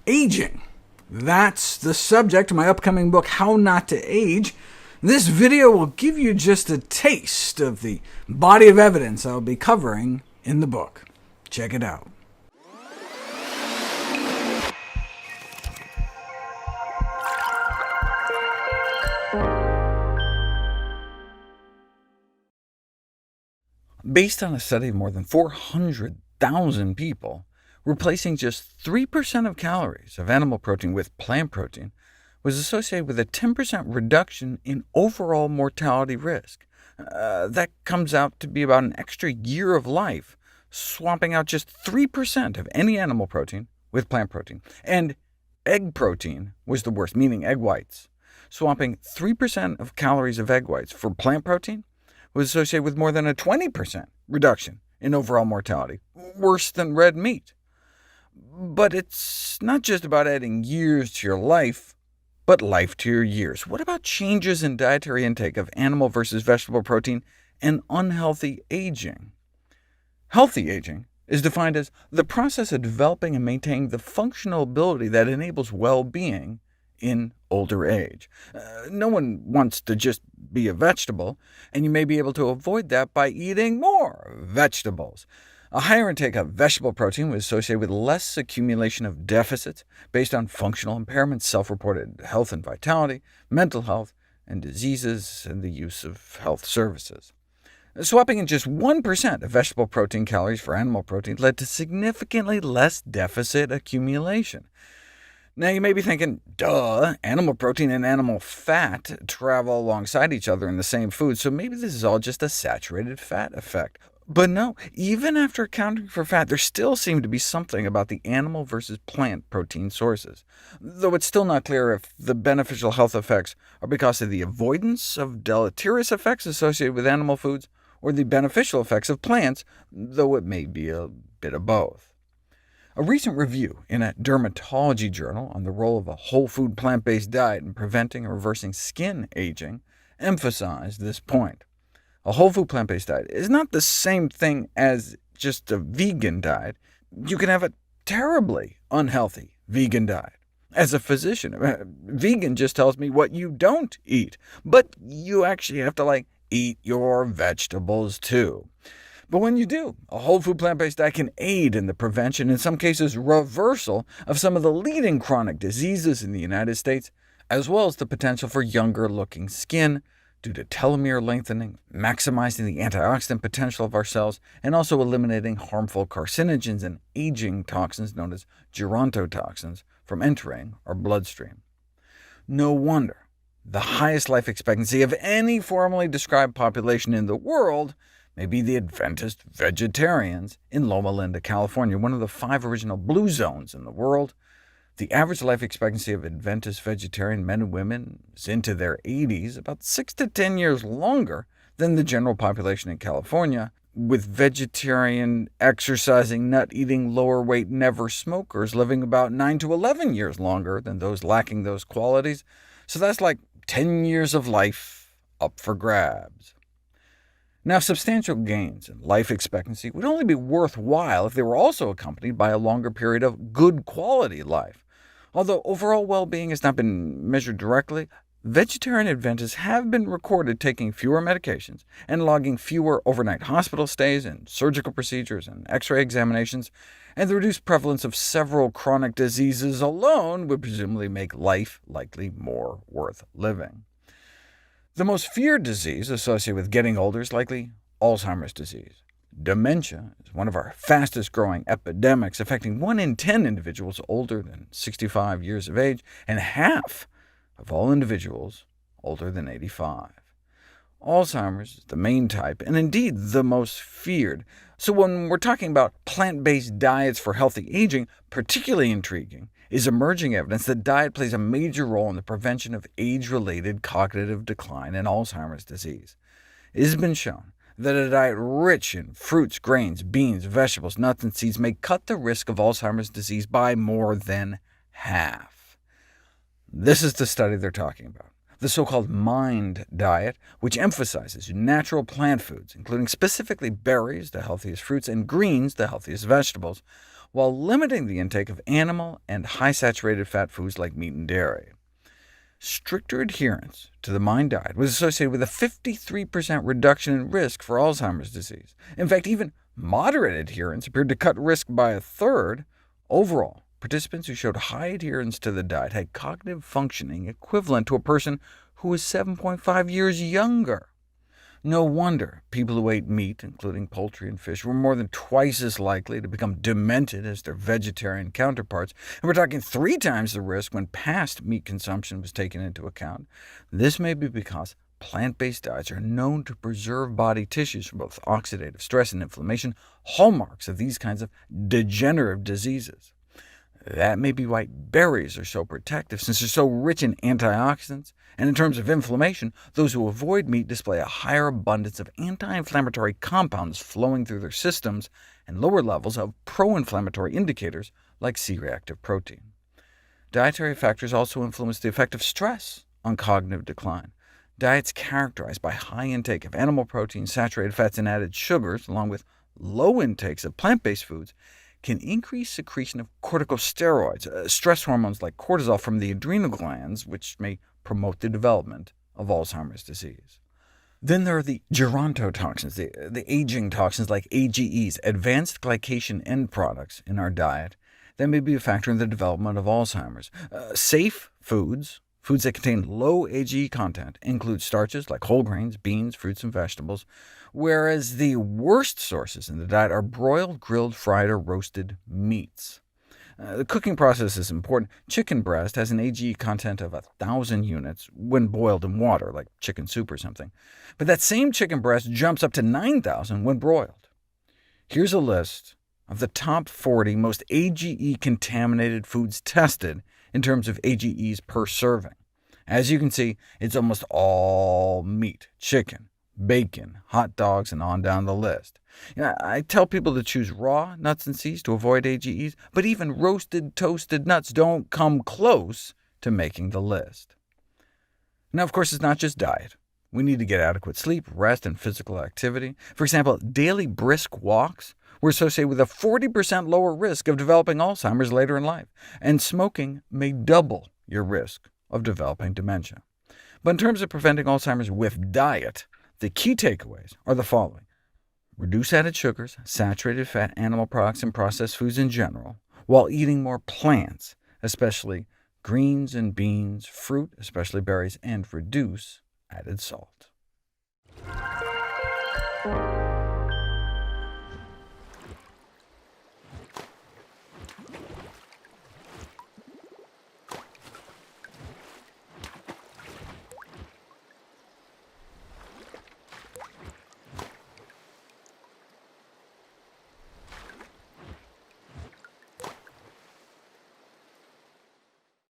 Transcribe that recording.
Aging. That's the subject of my upcoming book, How Not to Age. This video will give you just a taste of the body of evidence I'll be covering in the book. Check it out. Based on a study of more than 400,000 people, replacing just 3% of calories of animal protein with plant protein was associated with a 10% reduction in overall mortality risk. That comes out to be about an extra year of life, swapping out just 3% of any animal protein with plant protein. And egg protein was the worst, meaning egg whites. Swapping 3% of calories of egg whites for plant protein was associated with more than a 20% reduction in overall mortality, worse than red meat. But it's not just about adding years to your life, but life to your years. What about changes in dietary intake of animal versus vegetable protein and unhealthy aging? Healthy aging is defined as the process of developing and maintaining the functional ability that enables well-being in older age. No one wants to just be a vegetable, and you may be able to avoid that by eating more vegetables. A higher intake of vegetable protein was associated with less accumulation of deficits based on functional impairments, self-reported health and vitality, mental health, and diseases, and the use of health services. Swapping in just 1% of vegetable protein calories for animal protein led to significantly less deficit accumulation. Now you may be thinking, duh, animal protein and animal fat travel alongside each other in the same food, so maybe this is all just a saturated fat effect. But no, even after accounting for fat, there still seemed to be something about the animal versus plant protein sources, though it's still not clear if the beneficial health effects are because of the avoidance of deleterious effects associated with animal foods, or the beneficial effects of plants, though it may be a bit of both. A recent review in a dermatology journal on the role of a whole food plant-based diet in preventing or reversing skin aging emphasized this point. A whole food plant-based diet is not the same thing as just a vegan diet. You can have a terribly unhealthy vegan diet. As a physician, vegan just tells me what you don't eat, but you actually have to eat your vegetables too. But when you do, a whole food plant-based diet can aid in the prevention, in some cases reversal, of some of the leading chronic diseases in the United States, as well as the potential for younger-looking skin due to telomere lengthening, maximizing the antioxidant potential of our cells, and also eliminating harmful carcinogens and aging toxins known as gerontotoxins from entering our bloodstream. No wonder the highest life expectancy of any formally described population in the world may be the Adventist vegetarians in Loma Linda, California, one of the 5 original blue zones in the world. The average life expectancy of Adventist vegetarian men and women is into their 80s, about 6 to 10 years longer than the general population in California, with vegetarian, exercising, nut-eating, lower-weight, never-smokers living about 9 to 11 years longer than those lacking those qualities. So that's like 10 years of life up for grabs. Now, substantial gains in life expectancy would only be worthwhile if they were also accompanied by a longer period of good quality life. Although overall well-being has not been measured directly, vegetarian Adventists have been recorded taking fewer medications and logging fewer overnight hospital stays and surgical procedures and X-ray examinations, and the reduced prevalence of several chronic diseases alone would presumably make life likely more worth living. The most feared disease associated with getting older is likely Alzheimer's disease. Dementia is one of our fastest-growing epidemics, affecting 1 in 10 individuals older than 65 years of age, and half of all individuals older than 85. Alzheimer's is the main type, and indeed the most feared. So when we're talking about plant-based diets for healthy aging, particularly intriguing is emerging evidence that diet plays a major role in the prevention of age-related cognitive decline and Alzheimer's disease. It has been shown that a diet rich in fruits, grains, beans, vegetables, nuts, and seeds may cut the risk of Alzheimer's disease by more than half. This is the study they're talking about, the so-called MIND diet, which emphasizes natural plant foods, including specifically berries, the healthiest fruits, and greens, the healthiest vegetables, while limiting the intake of animal and high-saturated fat foods like meat and dairy. Stricter adherence to the MIND diet was associated with a 53% reduction in risk for Alzheimer's disease. In fact, even moderate adherence appeared to cut risk by a third. Overall, participants who showed high adherence to the diet had cognitive functioning equivalent to a person who was 7.5 years younger. No wonder people who ate meat, including poultry and fish, were more than twice as likely to become demented as their vegetarian counterparts, and we're talking 3 times the risk when past meat consumption was taken into account. This may be because plant-based diets are known to preserve body tissues from both oxidative stress and inflammation, hallmarks of these kinds of degenerative diseases. That may be why berries are so protective, since they're so rich in antioxidants, and in terms of inflammation, those who avoid meat display a higher abundance of anti-inflammatory compounds flowing through their systems, and lower levels of pro-inflammatory indicators like C-reactive protein. Dietary factors also influence the effect of stress on cognitive decline. Diets characterized by high intake of animal proteins, saturated fats, and added sugars, along with low intakes of plant-based foods, can increase secretion of corticosteroids, stress hormones like cortisol from the adrenal glands, which may promote the development of Alzheimer's disease. Then there are the gerontotoxins, the aging toxins like AGEs, advanced glycation end products in our diet, that may be a factor in the development of Alzheimer's. Safe foods that contain low AGE content include starches like whole grains, beans, fruits, and vegetables, whereas the worst sources in the diet are broiled, grilled, fried, or roasted meats. The cooking process is important. Chicken breast has an AGE content of 1,000 units when boiled in water, like chicken soup or something, but that same chicken breast jumps up to 9,000 when broiled. Here's a list of the top 40 most AGE-contaminated foods tested in terms of AGEs per serving. As you can see, it's almost all meat, chicken, bacon, hot dogs, and on down the list. I tell people to choose raw nuts and seeds to avoid AGEs, but even roasted, toasted nuts don't come close to making the list. Now, of course, it's not just diet. We need to get adequate sleep, rest, and physical activity. For example, daily brisk walks were associated with a 40% lower risk of developing Alzheimer's later in life, and smoking may double your risk of developing dementia. But in terms of preventing Alzheimer's with diet, the key takeaways are the following. Reduce added sugars, saturated fat, animal products, and processed foods in general, while eating more plants, especially greens and beans, fruit, especially berries, and reduce added salt.